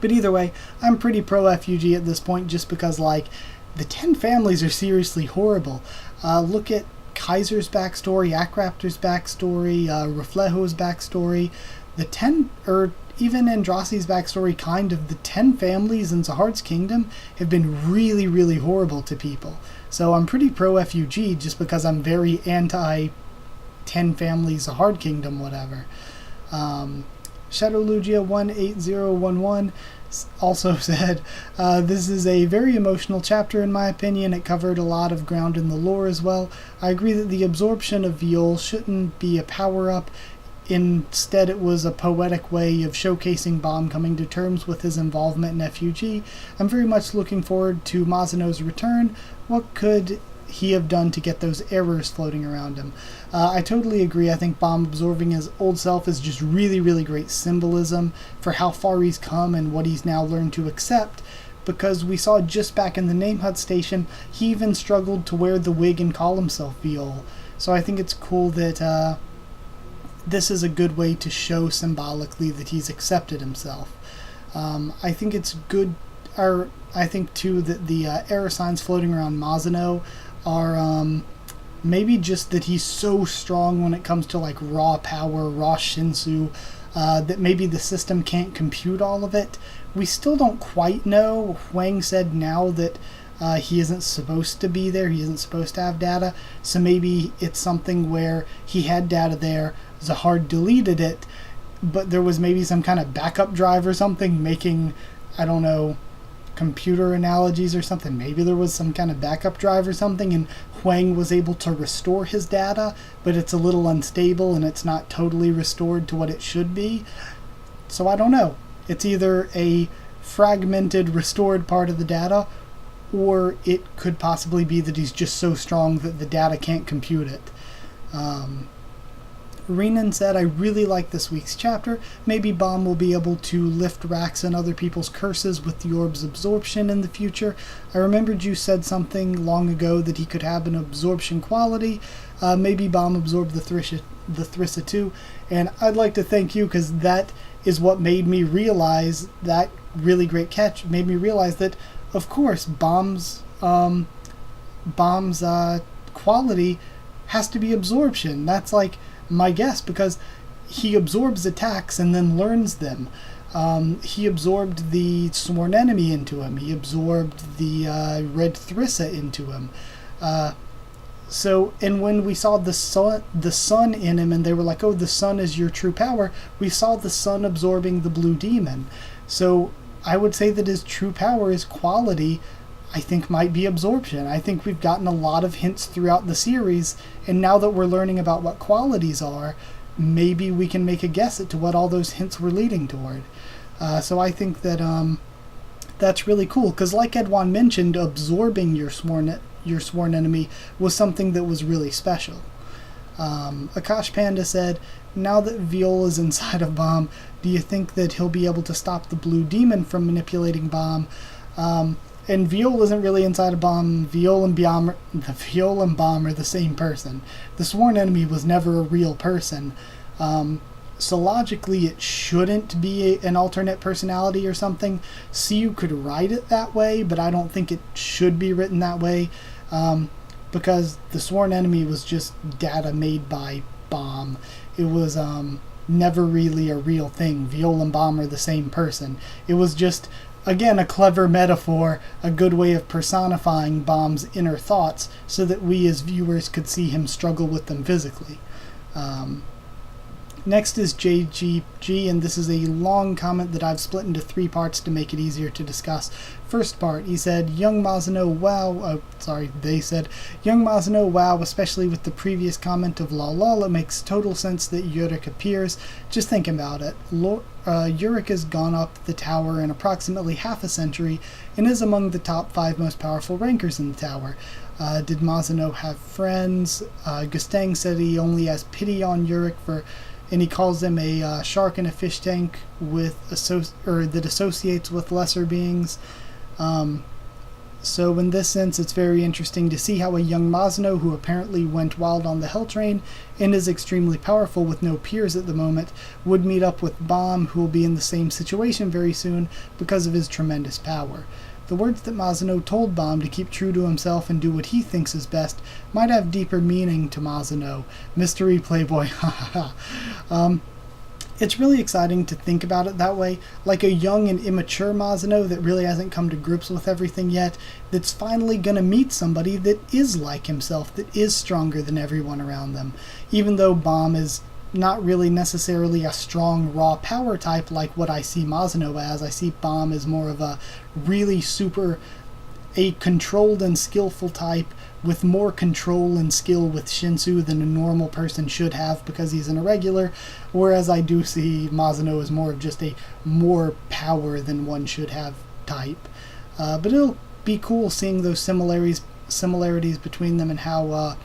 But either way, I'm pretty pro-FUG at this point, just because, like, the 10 families are seriously horrible. Look at Kaiser's backstory, Akraptor's backstory, Reflejo's backstory, the 10, or even Andrassi's backstory, kind of. The 10 families in Zahard's kingdom have been really, really horrible to people. So I'm pretty pro-FUG, just because I'm very anti-10 families Zahard kingdom, whatever. Shadow Lugia 18011 also said, this is a very emotional chapter in my opinion. It covered a lot of ground in the lore as well. I agree that the absorption of Viol shouldn't be a power-up. Instead, it was a poetic way of showcasing Bomb coming to terms with his involvement in FUG. I'm very much looking forward to Mazano's return. What could he have done to get those errors floating around him? I totally agree. I think Bomb absorbing his old self is just really, really great symbolism for how far he's come and what he's now learned to accept, because we saw just back in the Name Hut station, he even struggled to wear the wig and call himself Viol. So I think it's cool that this is a good way to show symbolically that he's accepted himself. I think it's good, or I think too that the error signs floating around Mazano are maybe just that he's so strong when it comes to like raw power, raw Shinsu, that maybe the system can't compute all of it. We still don't quite know. Huang said now that he isn't supposed to be there, he isn't supposed to have data, so maybe it's something where he had data there, Zahard deleted it, but there was maybe some kind of backup drive or something making, I don't know, computer analogies or something. Maybe there was some kind of backup drive or something, and Huang was able to restore his data, but it's a little unstable and it's not totally restored to what it should be. So I don't know. It's either a fragmented, restored part of the data, or it could possibly be that he's just so strong that the data can't compute it. Renan said, I really like this week's chapter. Maybe Bomb will be able to lift Rax and other people's curses with the orb's absorption in the future. I remembered you said something long ago that he could have an absorption quality. Maybe Bomb absorbed the Thrissa too. And I'd like to thank you, because that is what made me realize, that really great catch made me realize that, of course, Bomb's quality has to be absorption. That's like my guess, because he absorbs attacks and then learns them. He absorbed the Sworn Enemy into him. He absorbed the Red Thrissa into him. And when we saw the sun in him, and they were like, oh, the sun is your true power, we saw the sun absorbing the blue demon. So I would say that his true power, his quality, I think might be absorption. I think we've gotten a lot of hints throughout the series, and now that we're learning about what qualities are, maybe we can make a guess at to what all those hints were leading toward. So I think that that's really cool, because like Edwan mentioned, absorbing your sworn enemy was something that was really special. Akash Panda said, now that Viol is inside of Bomb, do you think that he'll be able to stop the blue demon from manipulating Bomb? And Viol isn't really inside of Bomb. Viol and Bomb are the same person. The Sworn Enemy was never a real person. So logically it shouldn't be an alternate personality or something. Siu could write it that way, but I don't think it should be written that way, because the Sworn Enemy was just data made by Bomb. It was never really a real thing. Viol and Bomb are the same person. It was just, again, a clever metaphor, a good way of personifying Bomb's inner thoughts so that we as viewers could see him struggle with them physically. Next is JGG, and this is a long comment that I've split into 3 parts to make it easier to discuss. First part, he said, young Mazano, wow, they said, young Mazano, wow, especially with the previous comment of lol, it makes total sense that Yurik appears. Just think about it. Yurik has gone up the tower in approximately half a century and is among the top 5 most powerful rankers in the tower. Did Mazano have friends? Gustang said he only has pity on Yurik and he calls him a shark in a fish tank that associates with lesser beings. So in this sense, it's very interesting to see how a young Mazano, who apparently went wild on the Hell Train and is extremely powerful with no peers at the moment, would meet up with Bomb, who will be in the same situation very soon because of his tremendous power. The words that Mazano told Bomb to keep true to himself and do what he thinks is best might have deeper meaning to Mazano. Mystery Playboy, It's really exciting to think about it that way, like a young and immature Mazano that really hasn't come to grips with everything yet, that's finally gonna meet somebody that is like himself, that is stronger than everyone around them. Even though Bomb is not really necessarily a strong raw power type like what I see Mazano as. I see Bomb as more of a really a controlled and skillful type with more control and skill with Shinsu than a normal person should have because he's an irregular, whereas I do see Mazano as more of just a more power than one should have type. But it'll be cool seeing those similarities between them and how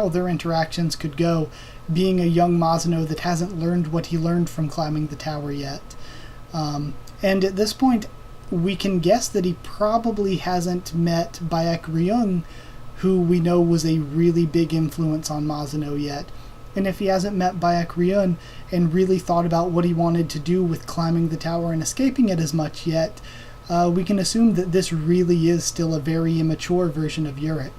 their interactions could go, being a young Mazano that hasn't learned what he learned from climbing the tower yet. And at this point, we can guess that he probably hasn't met Baek Ryung, who we know was a really big influence on Mazano yet. And if he hasn't met Baek Ryung and really thought about what he wanted to do with climbing the tower and escaping it as much yet, we can assume that this really is still a very immature version of Yurik.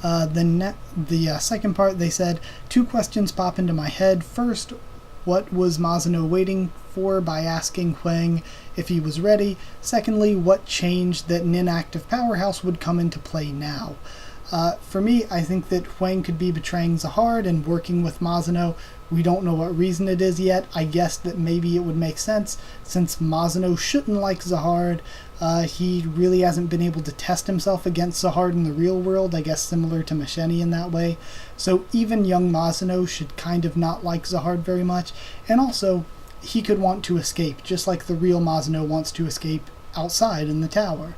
The second part, they said, 2 questions pop into my head. First, what was Mazano waiting for by asking Huang if he was ready? Secondly, what changed that an inactive powerhouse would come into play now? For me, I think that Huang could be betraying Zahard and working with Mazano. We don't know what reason it is yet. I guess that maybe it would make sense, since Mazano shouldn't like Zahard. He really hasn't been able to test himself against Zahard in the real world, I guess similar to Masheni in that way. So even young Mazano should kind of not like Zahard very much. And also, he could want to escape, just like the real Mazano wants to escape outside in the tower.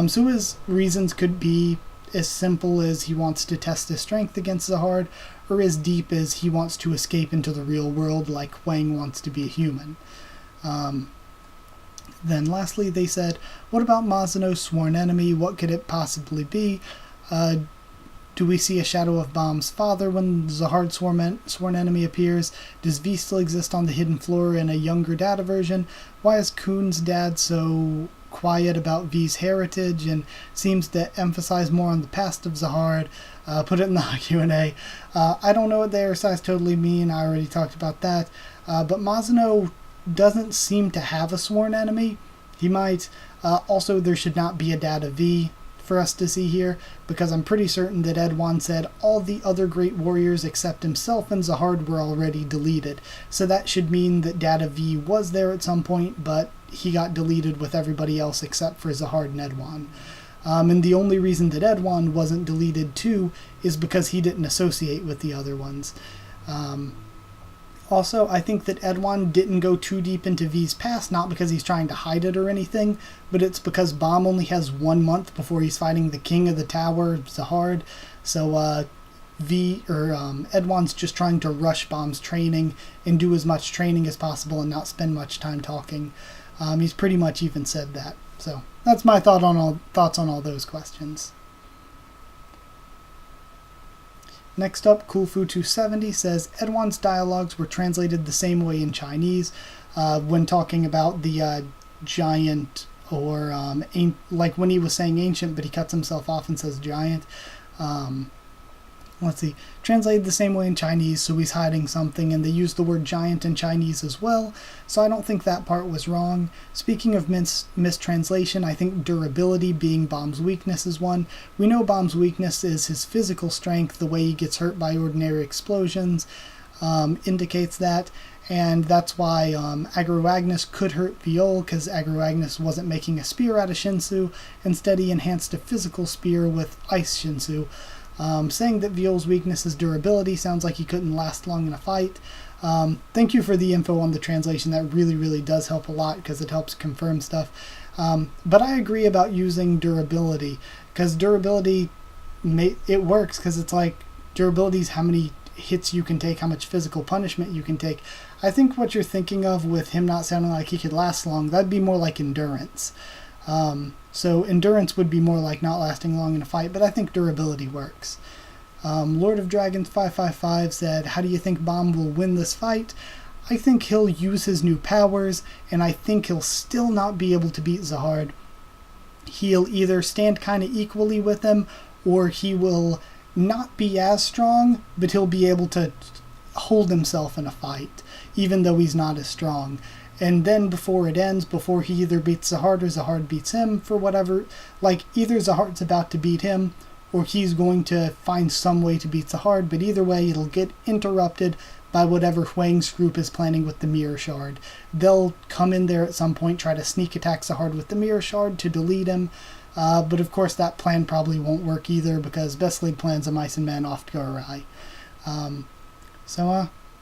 So his reasons could be as simple as he wants to test his strength against Zahard, or as deep as he wants to escape into the real world like Huang wants to be a human. Then lastly, they said, what about Mazano's sworn enemy? What could it possibly be? Do we see a shadow of Bomb's father when Zahard's sworn enemy appears? Does V still exist on the hidden floor in a younger data version? Why is Kuhn's dad so quiet about V's heritage and seems to emphasize more on the past of Zahard. Put it in the HaQ&A. I don't know what the air size totally mean. I already talked about that. But Mazano doesn't seem to have a sworn enemy. He might. Also, there should not be a data V for us to see here, because I'm pretty certain that Edwan said all the other great warriors except himself and Zahard were already deleted. So that should mean that data V was there at some point, but he got deleted with everybody else except for Zahard and Edwan. And the only reason that Edwan wasn't deleted too is because he didn't associate with the other ones. Also, I think that Edwan didn't go too deep into V's past, not because he's trying to hide it or anything, but it's because Bomb only has 1 month before he's fighting the King of the Tower, Zahard. So Edwan's just trying to rush Bomb's training and do as much training as possible and not spend much time talking. He's pretty much even said that. So that's my thoughts on all those questions. Next up, Coolfu270 says Edwan's dialogues were translated the same way in Chinese when talking about the giant, or like when he was saying ancient, but he cuts himself off and says giant. Let's see, translated the same way in Chinese, so he's hiding something, and they use the word giant in Chinese as well, so I don't think that part was wrong. Speaking of mistranslation, I think durability being Bomb's weakness is one. We know Bomb's weakness is his physical strength. The way he gets hurt by ordinary explosions indicates that, and that's why Agro-Agnes could hurt Viol, because Agro-Agnes wasn't making a spear out of Shinsu. Instead, he enhanced a physical spear with Ice Shinsu. Saying that Viol's weakness is durability sounds like he couldn't last long in a fight. Thank you for the info on the translation. That really, really does help a lot because it helps confirm stuff. But I agree about using durability, because durability, it works, because it's like durability is how many hits you can take, how much physical punishment you can take. I think what you're thinking of with him not sounding like he could last long, that'd be more like endurance. So endurance would be more like not lasting long in a fight, but I think durability works. Lord of Dragons 555 said, how do you think Bomb will win this fight? I think he'll use his new powers, and I think he'll still not be able to beat Zahard. He'll either stand kind of equally with him, or he will not be as strong, but he'll be able to hold himself in a fight, even though he's not as strong. And then before it ends, before he either beats Zahard or Zahard beats him, for whatever, like either Zahard's about to beat him or he's going to find some way to beat Zahard, but either way it'll get interrupted by whatever Huang's group is planning with the Mirror Shard. They'll come in there at some point, try to sneak attack Zahard with the Mirror Shard to delete him, but of course that plan probably won't work either, because best laid plans of mice and men oft go awry.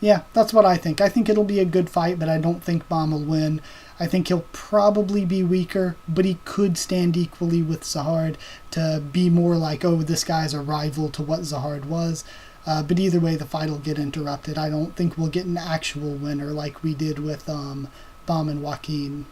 Yeah, that's what I think. I think it'll be a good fight, but I don't think Bomb will win. I think he'll probably be weaker, but he could stand equally with Zahard to be more like, oh, this guy's a rival to what Zahard was. But either way, the fight will get interrupted. I don't think we'll get an actual winner like we did with Bomb and Joaquin.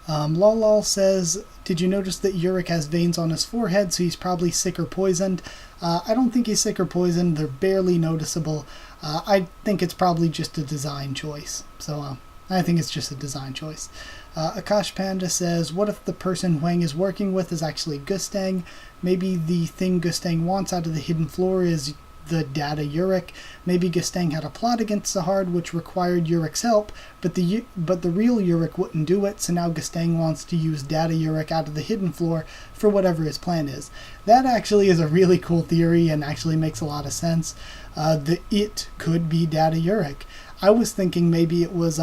Lol says, did you notice that Yurik has veins on his forehead, so he's probably sick or poisoned? I don't think he's sick or poisoned. They're barely noticeable. I think it's probably just a design choice. So I think it's just a design choice. Akash Panda says, what if the person Huang is working with is actually Gustang? Maybe the thing Gustang wants out of the hidden floor is the data Yurik. Maybe Gustang had a plot against Zahard which required Yurik's help, but the real Yurik wouldn't do it, so now Gustang wants to use data Yurik out of the hidden floor for whatever his plan is. That actually is a really cool theory and actually makes a lot of sense. It could be data Yurik. I was thinking maybe it was,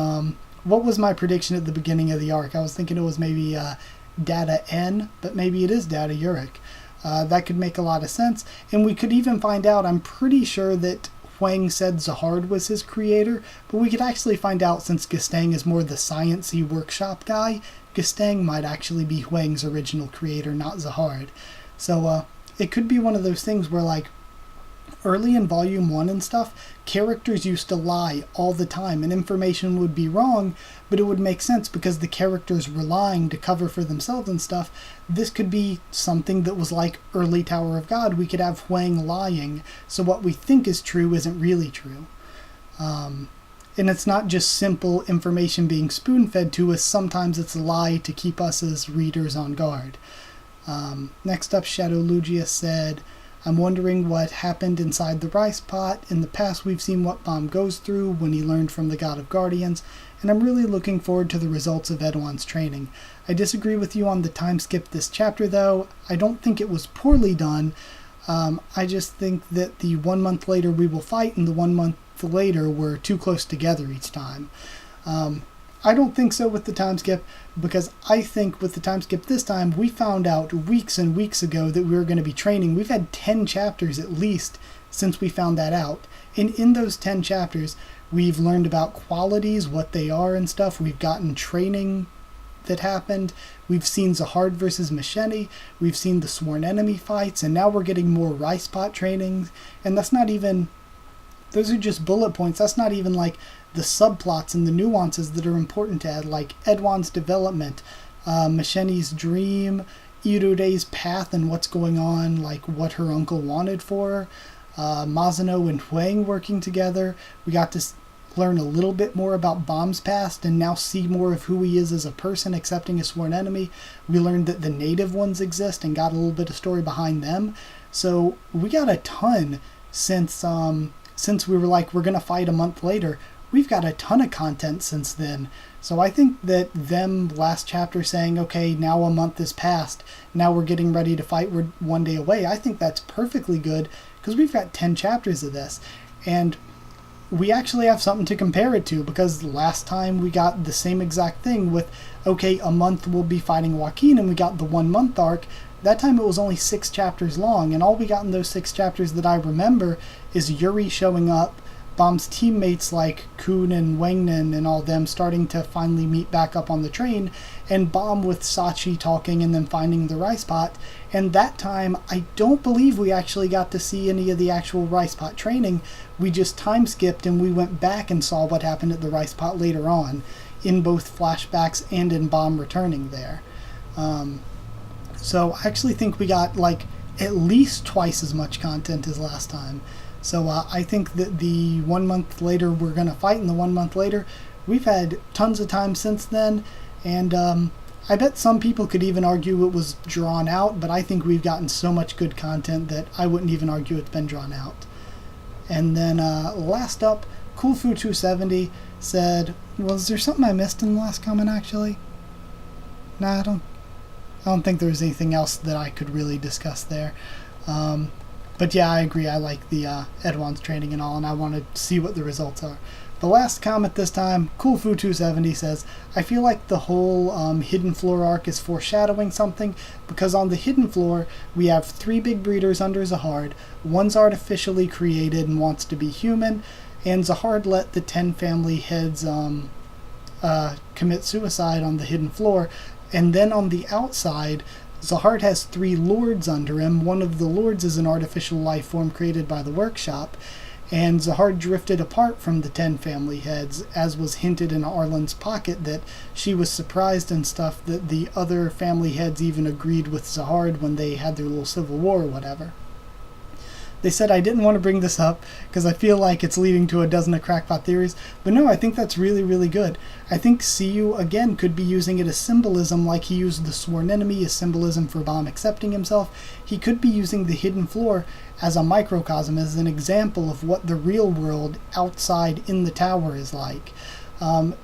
what was my prediction at the beginning of the arc? I was thinking it was maybe data N, but maybe it is data Yurik. That could make a lot of sense, and we could even find out, I'm pretty sure that Huang said Zahard was his creator, but we could actually find out, since Gustang is more the sciencey workshop guy, Gustang might actually be Huang's original creator, not Zahard. So it could be one of those things where, like, early in Volume 1 and stuff, characters used to lie all the time, and information would be wrong, but it would make sense because the characters were lying to cover for themselves and stuff. This could be something that was like early Tower of God. We could have Huang lying, so what we think is true isn't really true. And it's not just simple information being spoon-fed to us. Sometimes it's a lie to keep us as readers on guard. Next up, Shadow Lugia said, I'm wondering what happened inside the rice pot. In the past, we've seen what Bomb goes through when he learned from the God of Guardians, and I'm really looking forward to the results of Edouard's training. I disagree with you on the time skip this chapter, though. I don't think it was poorly done. I just think that the 1 month later we will fight and the 1 month later were too close together each time. I don't think so with the time skip, because I think with the time skip this time, we found out weeks and weeks ago that we were going to be training. We've had 10 chapters at least since we found that out. And in those 10 chapters, we've learned about qualities, what they are and stuff. We've gotten training that happened. We've seen Zahard versus Machete. We've seen the Sworn Enemy fights. And now we're getting more rice pot trainings. And that's not even... Those are just bullet points. That's not even like the subplots and the nuances that are important to add, like Edouard's development, Machete's dream, Irure's path and what's going on, like what her uncle wanted for her, Mazano and Huang working together. We got to learn a little bit more about Bomb's past and now see more of who he is as a person, accepting a sworn enemy. We learned that the native ones exist and got a little bit of story behind them. So we got a ton since we were like, we're going to fight a month later. We've got a ton of content since then. So I think that them last chapter saying, okay, now a month has passed, now we're getting ready to fight, we're 1 day away, I think that's perfectly good, because we've got 10 chapters of this. And we actually have something to compare it to, because last time we got the same exact thing with, okay, a month we'll be fighting Joaquin, and we got the 1 month arc. That time it was only 6 chapters long, and all we got in those 6 chapters that I remember is Yuri showing up, Bomb's teammates like Kun and Wangnan and all them starting to finally meet back up on the train, and Bomb with Sachi talking and then finding the rice pot. And that time, I don't believe we actually got to see any of the actual rice pot training. We just time skipped and we went back and saw what happened at the rice pot later on, in both flashbacks and in Bomb returning there. So I actually think we got like at least twice as much content as last time. So I think that the 1 month later we're going to fight, and the 1 month later, we've had tons of time since then, and I bet some people could even argue it was drawn out, but I think we've gotten so much good content that I wouldn't even argue it's been drawn out. And then last up, Coolfu270 said, was there something I missed in the last comment actually? Nah, I don't think there's anything else that I could really discuss there. But yeah, I agree. I like the Edouard's training and all, and I want to see what the results are. The last comment this time, Coolfu270 says, I feel like the whole Hidden Floor arc is foreshadowing something, because on the Hidden Floor, we have 3 big breeders under Zahard. One's artificially created and wants to be human, and Zahard let the 10 family heads commit suicide on the Hidden Floor. And then on the outside, Zahard has 3 lords under him. One of the lords is an artificial life form created by the workshop, and Zahard drifted apart from the 10 family heads, as was hinted in Arlen's pocket that she was surprised and stuff that the other family heads even agreed with Zahard when they had their little civil war or whatever. They said I didn't want to bring this up because I feel like it's leading to a dozen of crackpot theories, but no, I think that's really, really good. I think CU, again, could be using it as symbolism like he used the Sworn Enemy as symbolism for Bomb accepting himself. He could be using the Hidden Floor as a microcosm, as an example of what the real world outside in the tower is like.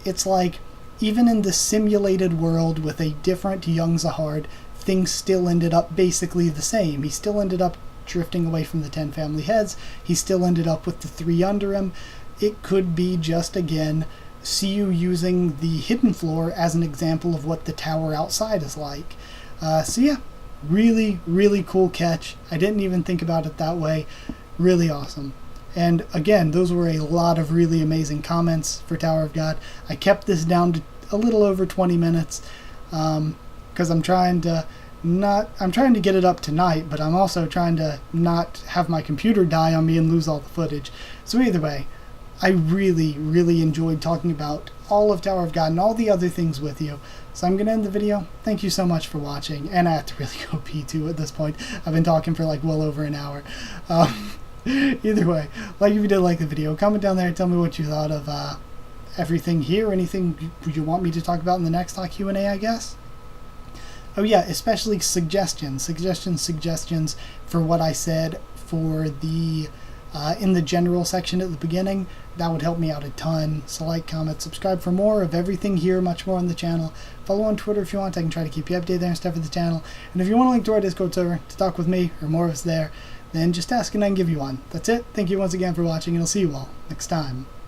It's like, even in the simulated world with a different young Zahard, things still ended up basically the same. He still ended up drifting away from the 10 family heads. He still ended up with the 3 under him. It could be just, again, CU using the Hidden Floor as an example of what the tower outside is like. So yeah, really, really cool catch. I didn't even think about it that way. Really awesome. And again, those were a lot of really amazing comments for Tower of God. I kept this down to a little over 20 minutes because I'm trying to get it up tonight, but I'm also trying to not have my computer die on me and lose all the footage. So either way, I really, really enjoyed talking about all of Tower of God and all the other things with you. So I'm going to end the video. Thank you so much for watching, and I have to really go pee too at this point. I've been talking for like well over an hour. Either way, like if you did like the video, comment down there and tell me what you thought of everything here. Anything you want me to talk about in the next HaQ&A, I guess? Oh yeah, especially suggestions for what I said for the in the general section at the beginning. That would help me out a ton. So like, comment, subscribe for more of everything here, much more on the channel. Follow on Twitter if you want. I can try to keep you updated there and stuff with the channel. And if you want to link to our Discord server to talk with me or more of us there, then just ask and I can give you one. That's it. Thank you once again for watching, and I'll see you all next time.